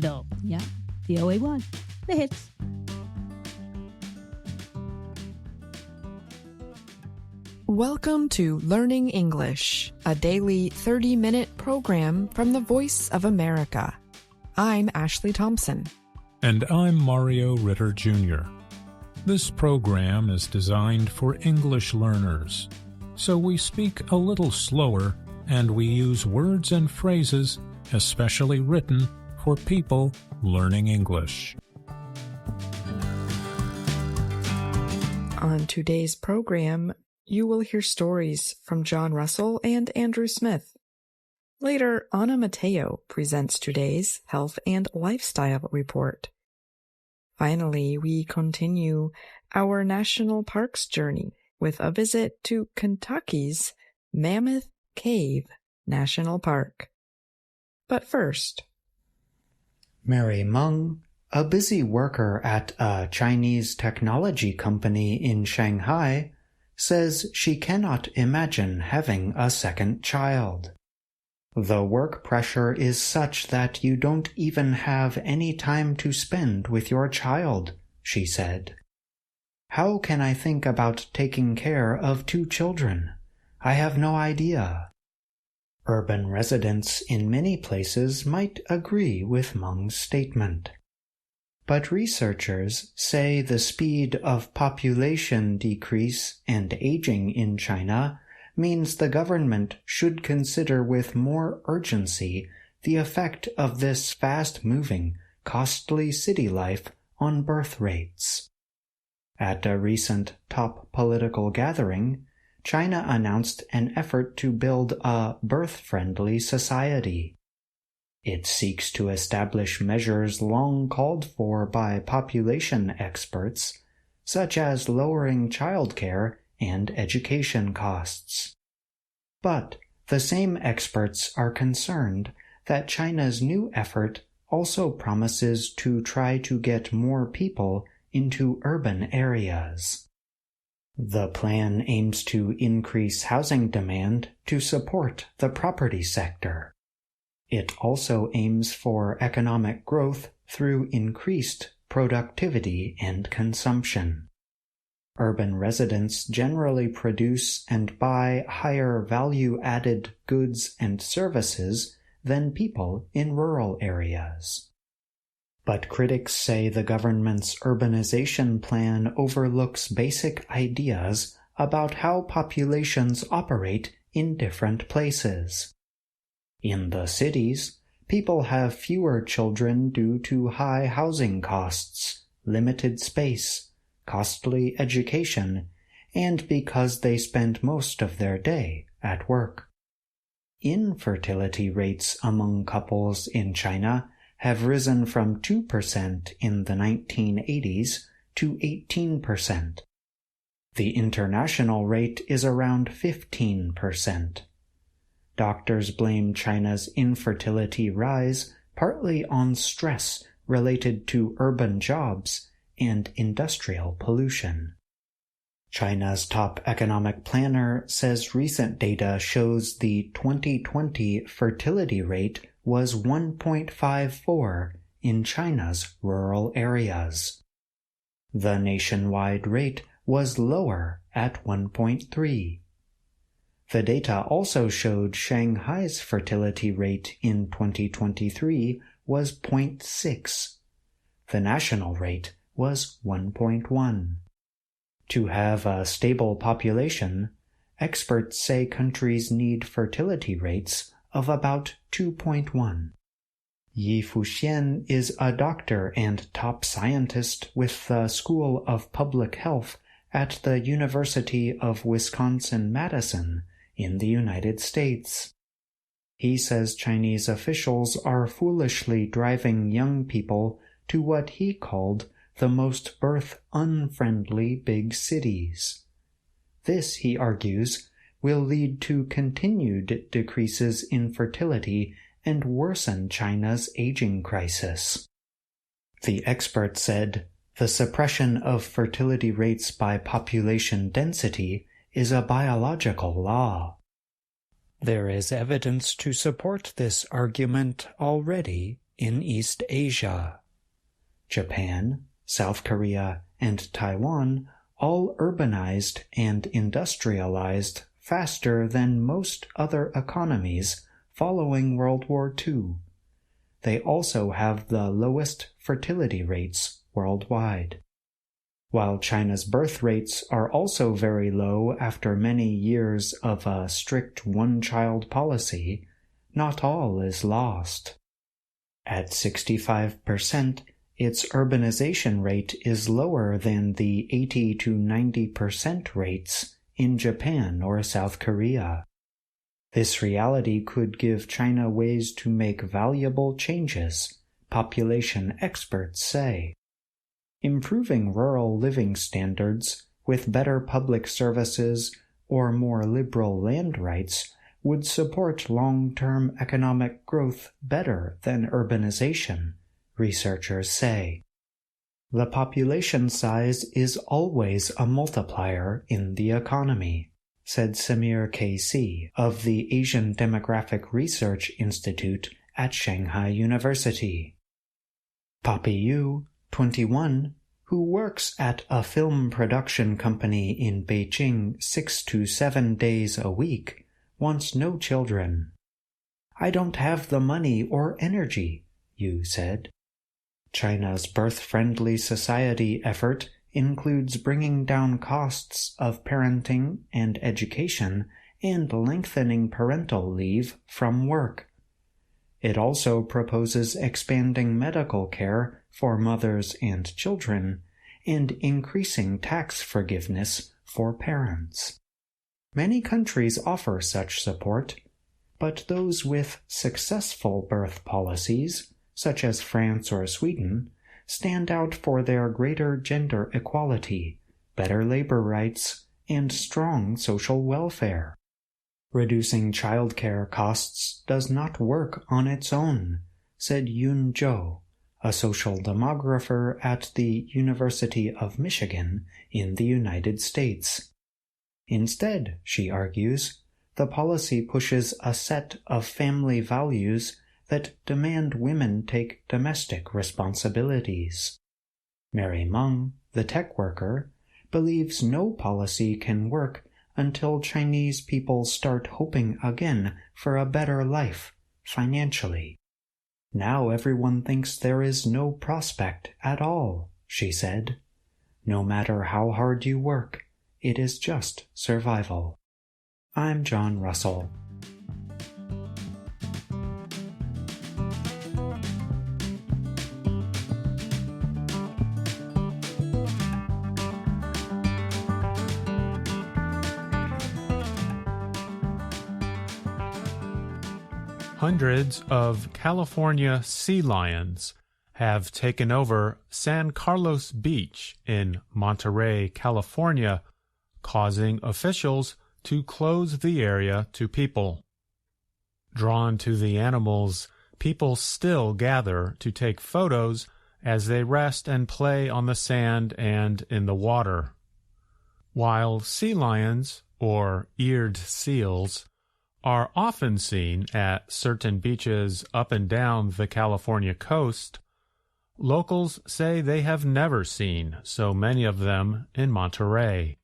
Though, yeah, VOA1, the hits. Welcome to Learning English, a daily 30-minute program from the Voice of America. I'm Ashley Thompson. And I'm Mario Ritter Jr. This program is designed for English learners, so we speak a little slower and we use words and phrases especially written for people learning English. On today's program, you will hear stories from John Russell and Andrew Smith. Later, Anna Mateo presents today's Health and Lifestyle Report. Finally, we continue our national parks journey with a visit to Kentucky's Mammoth Cave National Park. But first, Mary Meng, a busy worker at a Chinese technology company in Shanghai, says she cannot imagine having a second child. The work pressure is such that you don't even have any time to spend with your child, she said. How can I think about taking care of 2 children? I have no idea. Urban residents in many places might agree with Meng's statement. But researchers say the speed of population decrease and aging in China means the government should consider with more urgency the effect of this fast-moving, costly city life on birth rates. At a recent top political gathering, China announced an effort to build a birth-friendly society. It seeks to establish measures long called for by population experts, such as lowering childcare and education costs. But the same experts are concerned that China's new effort also promises to try to get more people into urban areas. The plan aims to increase housing demand to support the property sector. It also aims for economic growth through increased productivity and consumption. Urban residents generally produce and buy higher value-added goods and services than people in rural areas. But critics say the government's urbanization plan overlooks basic ideas about how populations operate in different places. In the cities, people have fewer children due to high housing costs, limited space, costly education, and because they spend most of their day at work. Infertility rates among couples in China have risen from 2% in the 1980s to 18%. The international rate is around 15%. Doctors blame China's infertility rise partly on stress related to urban jobs and industrial pollution. China's top economic planner says recent data shows the 2020 fertility rate was 1.54 in China's rural areas. The nationwide rate was lower at 1.3. The data also showed Shanghai's fertility rate in 2023 was 0.6. The national rate was 1.1. To have a stable population, experts say countries need fertility rates of about 2.1. Yi Fuxian is a doctor and top scientist with the School of Public Health at the University of Wisconsin-Madison in the United States. He says Chinese officials are foolishly driving young people to what he called the most birth-unfriendly big cities. This, he argues, will lead to continued decreases in fertility and worsen China's aging crisis. The expert said, the suppression of fertility rates by population density is a biological law. There is evidence to support this argument already in East Asia. Japan, South Korea, and Taiwan all urbanized and industrialized faster than most other economies following World War II. They also have the lowest fertility rates worldwide. While China's birth rates are also very low after many years of a strict one-child policy, not all is lost. At 65%, its urbanization rate is lower than the 80 to 90% rates in Japan or South Korea. This reality could give China ways to make valuable changes, population experts say. Improving rural living standards with better public services or more liberal land rights would support long-term economic growth better than urbanization, researchers say. The population size is always a multiplier in the economy, said Samir K.C. of the Asian Demographic Research Institute at Shanghai University. Papi Yu, 21, who works at a film production company in Beijing 6 to 7 days a week, wants no children. I don't have the money or energy, Yu said. China's birth-friendly society effort includes bringing down costs of parenting and education and lengthening parental leave from work. It also proposes expanding medical care for mothers and children and increasing tax forgiveness for parents. Many countries offer such support, but those with successful birth policies, such as France or Sweden, stand out for their greater gender equality, better labor rights, and strong social welfare. Reducing childcare costs does not work on its own, said Yun Zhou, a social demographer at the University of Michigan in the United States. Instead, she argues, the policy pushes a set of family values that demand women take domestic responsibilities. Mary Meng, the tech worker, believes no policy can work until Chinese people start hoping again for a better life, financially. Now everyone thinks there is no prospect at all, she said. No matter how hard you work, it is just survival. I'm John Russell. Hundreds of California sea lions have taken over San Carlos Beach in Monterey, California, causing officials to close the area to people. Drawn to the animals, people still gather to take photos as they rest and play on the sand and in the water. While sea lions, or eared seals, are often seen at certain beaches up and down the California coast, locals say they have never seen so many of them in Monterey.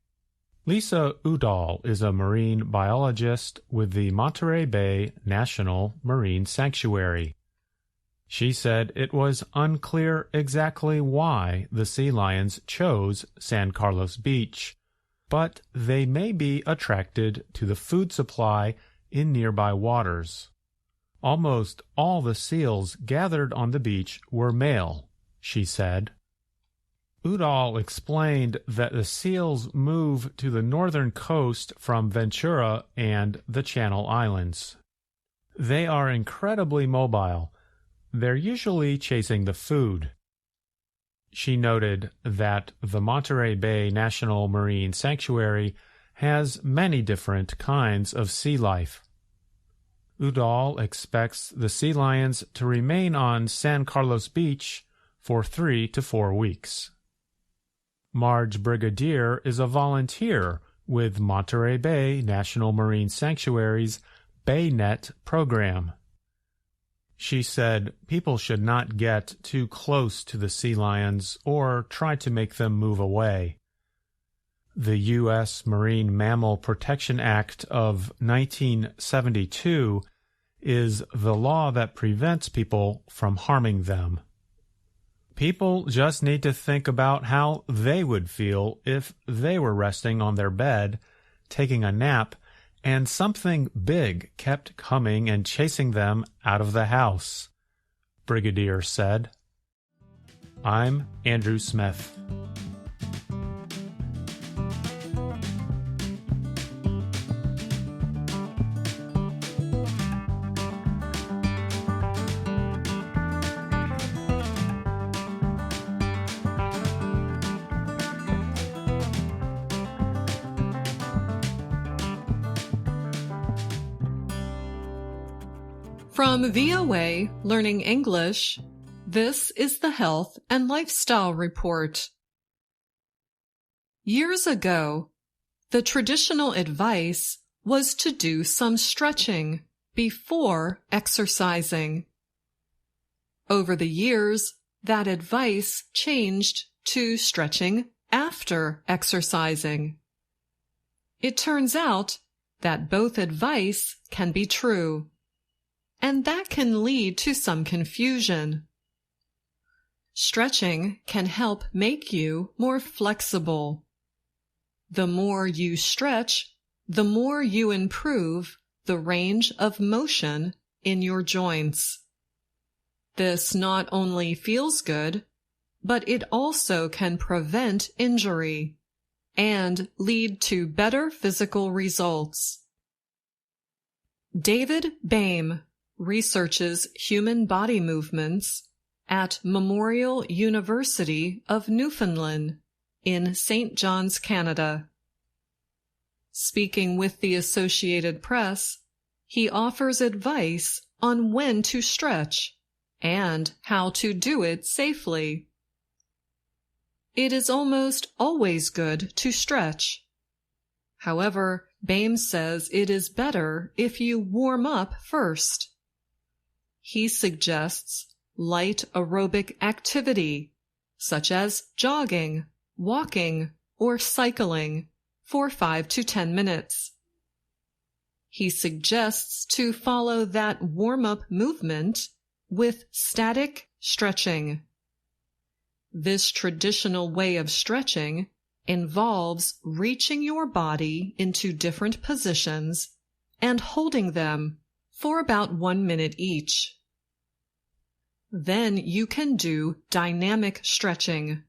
Lisa Udall is a marine biologist with the Monterey Bay National Marine Sanctuary. She said it was unclear exactly why the sea lions chose San Carlos Beach, but they may be attracted to the food supply in nearby waters. Almost all the seals gathered on the beach were male, she said. Udall explained that the seals move to the northern coast from Ventura and the Channel Islands. They are incredibly mobile. They're usually chasing the food. She noted that the Monterey Bay National Marine Sanctuary has many different kinds of sea life. Udall expects the sea lions to remain on San Carlos Beach for 3 to 4 weeks. Marge Brigadier is a volunteer with Monterey Bay National Marine Sanctuary's BayNet program. She said people should not get too close to the sea lions or try to make them move away. The U.S. Marine Mammal Protection Act of 1972 is the law that prevents people from harming them. People just need to think about how they would feel if they were resting on their bed, taking a nap, and something big kept coming and chasing them out of the house, Brigadier said. I'm Andrew Smith. From VOA Learning English, this is the Health and Lifestyle Report. Years ago, the traditional advice was to do some stretching before exercising. Over the years, that advice changed to stretching after exercising. It turns out that both advice can be true, and that can lead to some confusion. Stretching can help make you more flexible. The more you stretch, the more you improve the range of motion in your joints. This not only feels good, but it also can prevent injury and lead to better physical results. David Boehm researches human body movements at Memorial University of Newfoundland in St. John's, Canada. Speaking with the Associated Press, he offers advice on when to stretch and how to do it safely. It is almost always good to stretch. However, Boehm says it is better if you warm up first. He suggests light aerobic activity, such as jogging, walking, or cycling, for 5 to 10 minutes. He suggests to follow that warm-up movement with static stretching. This traditional way of stretching involves reaching your body into different positions and holding them for about 1 minute each. Then you can do dynamic stretching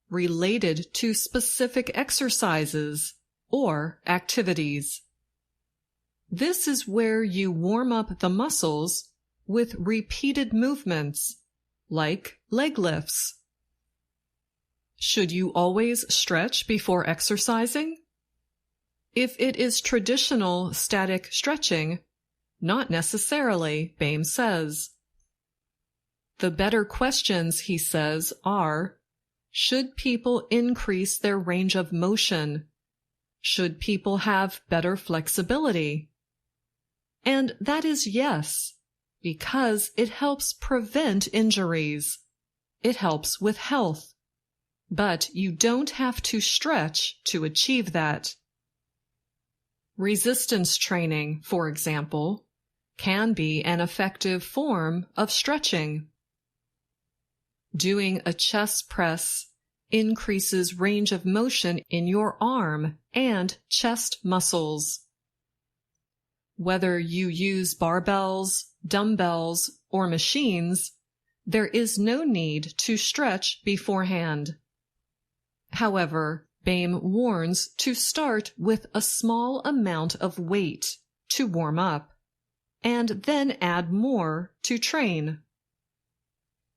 related to specific exercises or activities. This is where you warm up the muscles with repeated movements, like leg lifts. Should you always stretch before exercising? If it is traditional static stretching, not necessarily, Boehm says. The better questions, he says, are, should people increase their range of motion? Should people have better flexibility? And that is yes, because it helps prevent injuries. It helps with health. But you don't have to stretch to achieve that. Resistance training, for example, can be an effective form of stretching. Doing a chest press increases range of motion in your arm and chest muscles. Whether you use barbells, dumbbells, or machines, there is no need to stretch beforehand. However, Boehm warns to start with a small amount of weight to warm up, and then add more to train.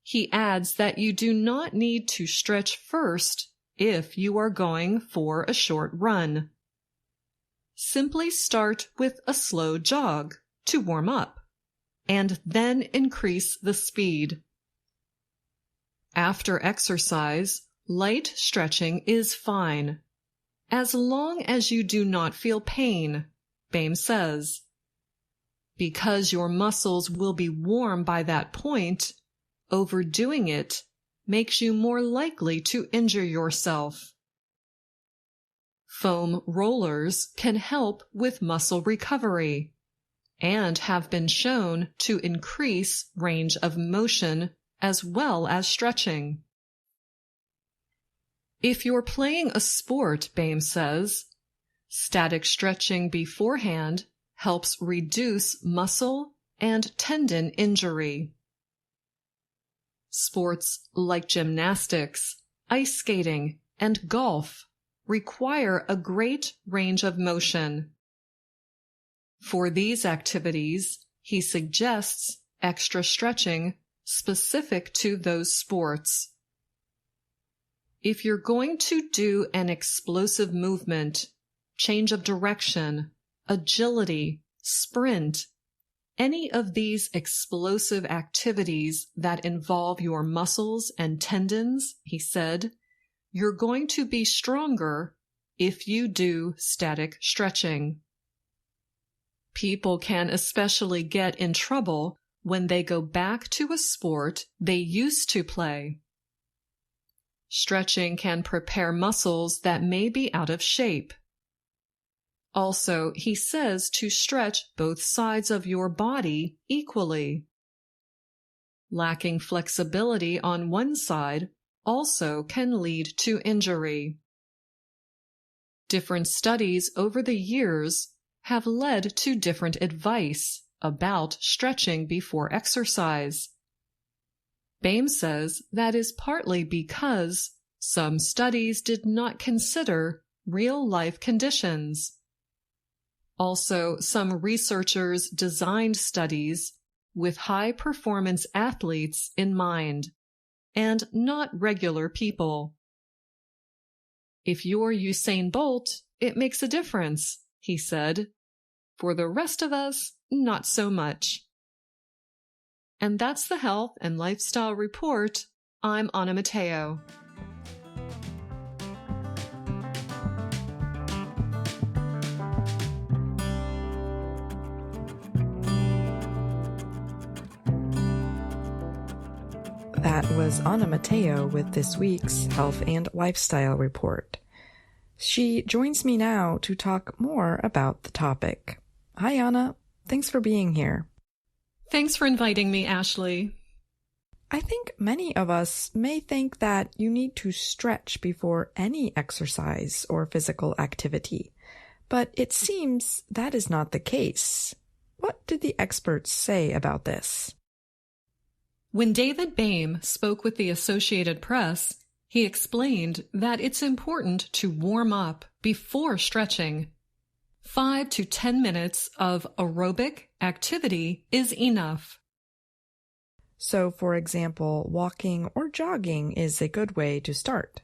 He adds that you do not need to stretch first if you are going for a short run. Simply start with a slow jog to warm up, and then increase the speed. After exercise, light stretching is fine, as long as you do not feel pain, Boehm says. Because your muscles will be warm by that point, overdoing it makes you more likely to injure yourself. Foam rollers can help with muscle recovery and have been shown to increase range of motion as well as stretching. If you're playing a sport, Baim says, static stretching beforehand helps reduce muscle and tendon injury. Sports like gymnastics, ice skating, and golf require a great range of motion. For these activities, he suggests extra stretching specific to those sports. If you're going to do an explosive movement, change of direction, agility, sprint, any of these explosive activities that involve your muscles and tendons, he said, you're going to be stronger if you do static stretching. People can especially get in trouble when they go back to a sport they used to play. Stretching can prepare muscles that may be out of shape. Also, he says to stretch both sides of your body equally. Lacking flexibility on one side also can lead to injury. Different studies over the years have led to different advice about stretching before exercise. Baim says that is partly because some studies did not consider real-life conditions. Also, some researchers designed studies with high-performance athletes in mind, and not regular people. If you're Usain Bolt, it makes a difference, he said. For the rest of us, not so much. And that's the Health and Lifestyle Report. I'm Anna Matteo. That was Anna Matteo with this week's Health and Lifestyle Report. She joins me now to talk more about the topic. Hi, Anna. Thanks for being here. Thanks for inviting me, Ashley. I think many of us may think that you need to stretch before any exercise or physical activity, but it seems that is not the case. What did the experts say about this? When David Baim spoke with the Associated Press, he explained that it's important to warm up before stretching. 5 to 10 minutes of aerobic activity is enough. So, for example, walking or jogging is a good way to start.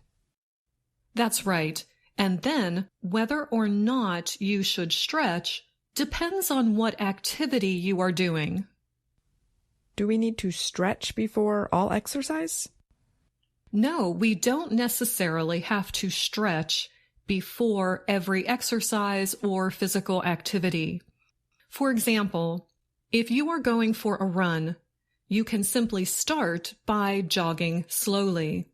That's right. And then, whether or not you should stretch depends on what activity you are doing. Do we need to stretch before all exercise? No, we don't necessarily have to stretch before every exercise or physical activity. For example, if you are going for a run, you can simply start by jogging slowly.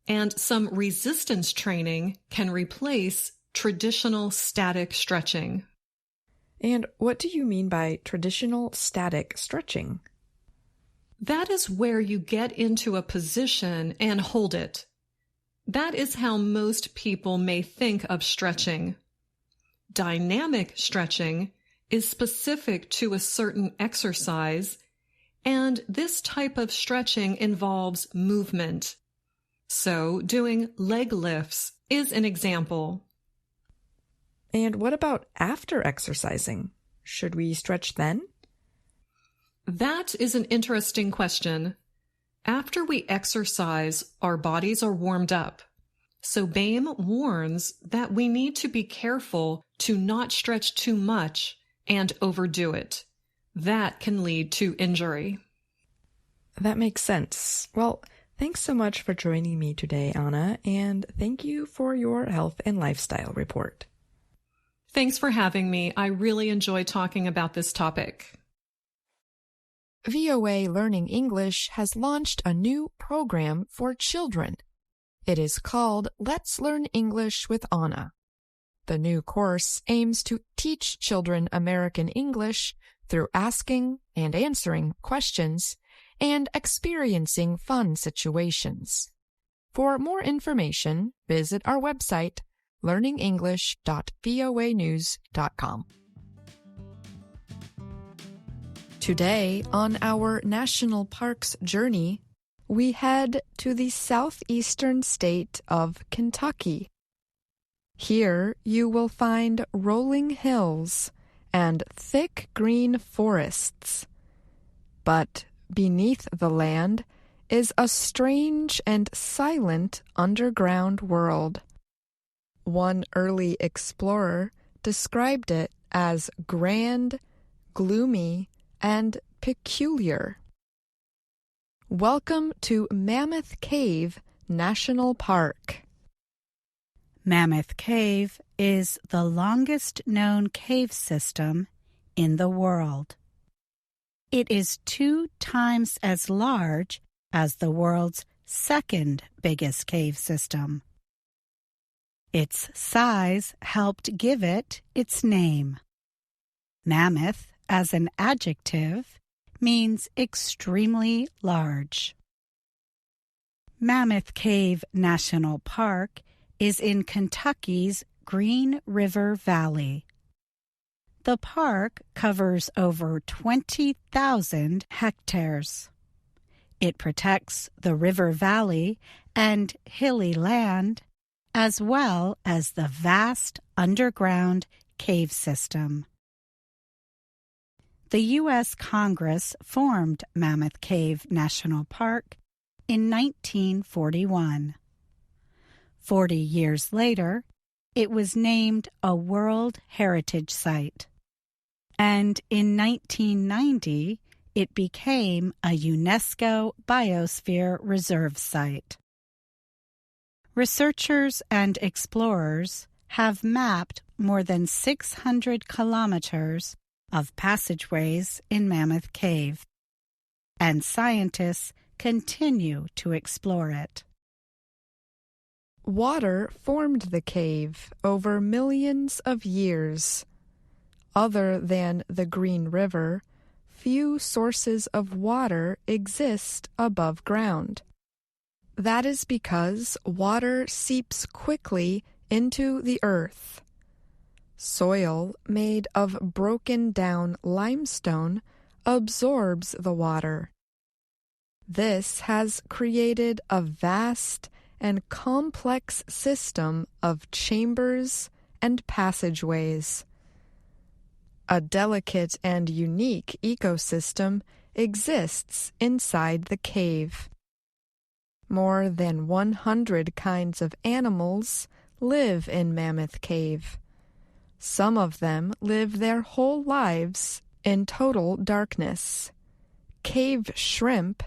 And some resistance training can replace traditional static stretching. And what do you mean by traditional static stretching? That is where you get into a position and hold it. That is how most people may think of stretching. Dynamic stretching is specific to a certain exercise, and this type of stretching involves movement. So, doing leg lifts is an example. And what about after exercising? Should we stretch then? That is an interesting question. After we exercise, our bodies are warmed up. So Baim warns that we need to be careful to not stretch too much and overdo it. That can lead to injury. That makes sense. Well, thanks so much for joining me today, Anna, and thank you for your health and lifestyle report. Thanks for having me. I really enjoy talking about this topic. VOA Learning English has launched a new program for children. It is called Let's Learn English with Anna. The new course aims to teach children American English through asking and answering questions and experiencing fun situations. For more information, visit our website, learningenglish.voanews.com. Today, on our national parks journey, we head to the southeastern state of Kentucky. Here you will find rolling hills and thick green forests. But beneath the land is a strange and silent underground world. One early explorer described it as grand, gloomy, and peculiar. Welcome to Mammoth Cave National Park. Mammoth Cave is the longest known cave system in the world. It is 2 times as large as the world's second biggest cave system. Its size helped give it its name. Mammoth, as an adjective, means extremely large. Mammoth Cave National Park is in Kentucky's Green River Valley. The park covers over 20,000 hectares. It protects the river valley and hilly land, as well as the vast underground cave system. The U.S. Congress formed Mammoth Cave National Park in 1941. 40 years later, it was named a World Heritage Site. And in 1990, it became a UNESCO Biosphere Reserve Site. Researchers and explorers have mapped more than 600 kilometers of passageways in Mammoth Cave, and scientists continue to explore it. Water formed the cave over millions of years. Other than the Green River, few sources of water exist above ground. That is because water seeps quickly into the earth. Soil made of broken-down limestone absorbs the water. This has created a vast and complex system of chambers and passageways. A delicate and unique ecosystem exists inside the cave. More than 100 kinds of animals live in Mammoth Cave. Some of them live their whole lives in total darkness. Cave shrimp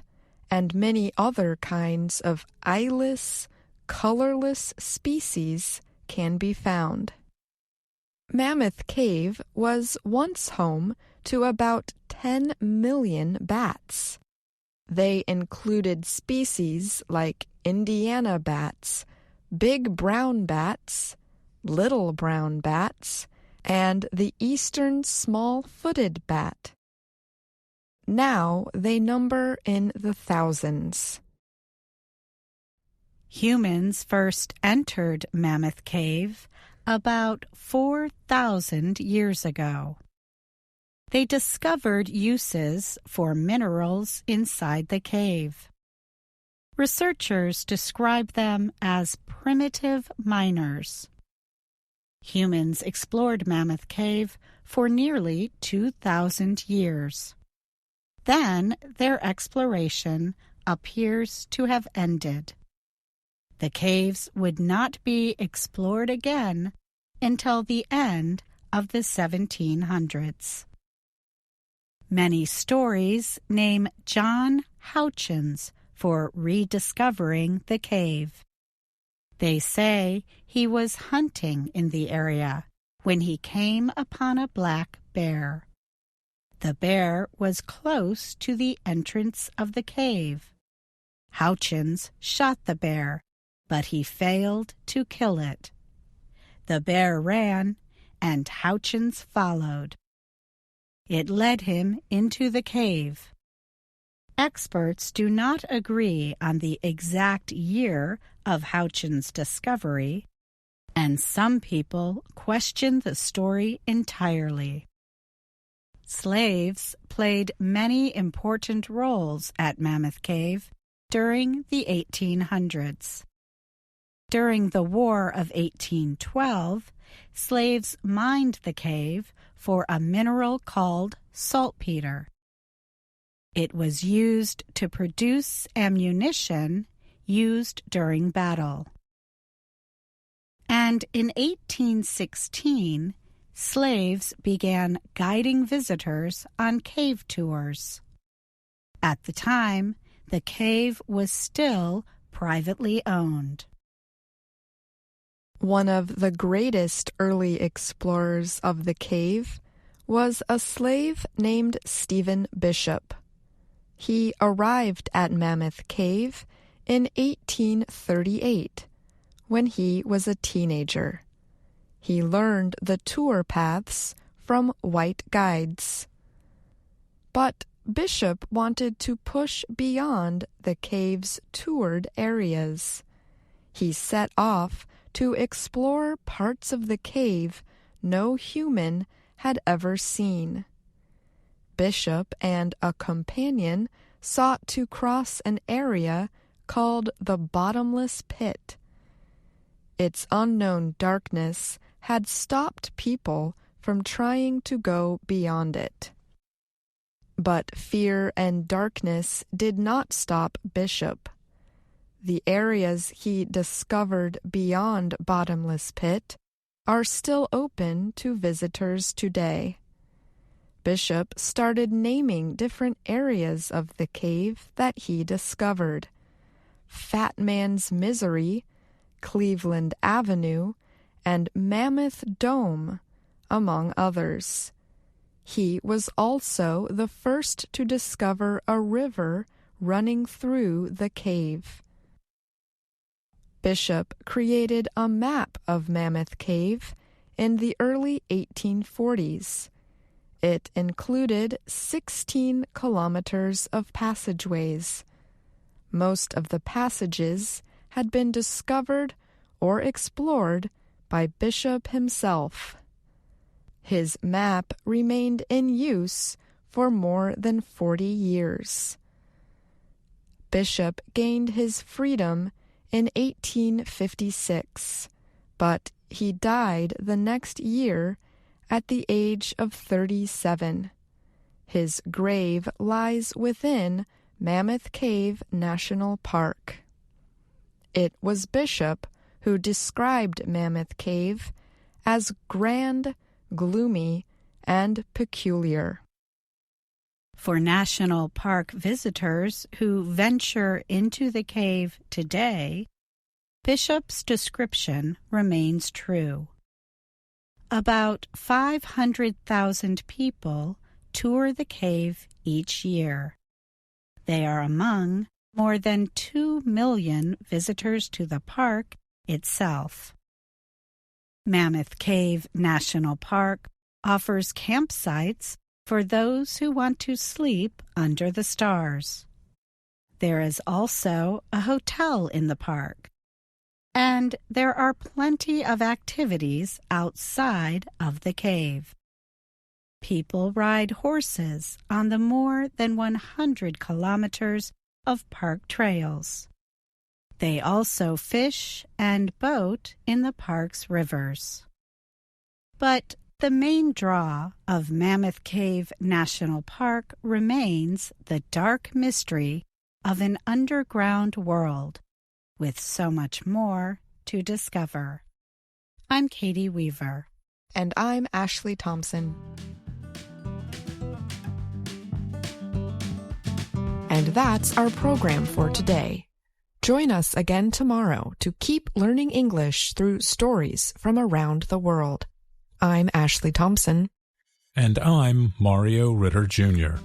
and many other kinds of eyeless, colorless species can be found. Mammoth Cave was once home to about 10 million bats. They included species like Indiana bats, big brown bats, little brown bats, and the eastern small-footed bat. Now they number in the thousands. Humans first entered Mammoth Cave about 4,000 years ago. They discovered uses for minerals inside the cave. Researchers describe them as primitive miners. Humans explored Mammoth Cave for nearly 2,000 years. Then their exploration appears to have ended. The caves would not be explored again until the end of the 1700s. Many stories name John Houchins for rediscovering the cave. They say he was hunting in the area when he came upon a black bear. The bear was close to the entrance of the cave. Houchins shot the bear, but he failed to kill it. The bear ran, and Houchins followed. It led him into the cave. Experts do not agree on the exact year of Houchins' discovery, and some people question the story entirely. Slaves played many important roles at Mammoth Cave during the 1800s. During the War of 1812, slaves mined the cave for a mineral called saltpeter. It was used to produce ammunition used during battle. And in 1816, slaves began guiding visitors on cave tours. At the time, the cave was still privately owned. One of the greatest early explorers of the cave was a slave named Stephen Bishop. He arrived at Mammoth Cave in 1838 when he was a teenager. He learned the tour paths from white guides. But Bishop wanted to push beyond the cave's toured areas. He set off to explore parts of the cave no human had ever seen. Bishop and a companion sought to cross an area called the Bottomless Pit. Its unknown darkness had stopped people from trying to go beyond it. But fear and darkness did not stop Bishop. The areas he discovered beyond Bottomless Pit are still open to visitors today. Bishop started naming different areas of the cave that he discovered: Fat Man's Misery, Cleveland Avenue, and Mammoth Dome, among others. He was also the first to discover a river running through the cave. Bishop created a map of Mammoth Cave in the early 1840s. It included 16 kilometers of passageways. Most of the passages had been discovered or explored by Bishop himself. His map remained in use for more than 40 years. Bishop gained his freedom in 1856, but he died the next year at the age of 37. His grave lies within Mammoth Cave National Park. It was Bishop who described Mammoth Cave as grand, gloomy, and peculiar. For national park visitors who venture into the cave today, Bishop's description remains true. About 500,000 people tour the cave each year. They are among more than 2 million visitors to the park itself. Mammoth Cave National Park offers campsites for those who want to sleep under the stars. There is also a hotel in the park, and there are plenty of activities outside of the cave. People ride horses on the more than 100 kilometers of park trails. They also fish and boat in the park's rivers. But the main draw of Mammoth Cave National Park remains the dark mystery of an underground world, with so much more to discover. I'm Katie Weaver. And I'm Ashley Thompson. And that's our program for today. Join us again tomorrow to keep learning English through stories from around the world. I'm Ashley Thompson. And I'm Mario Ritter Jr.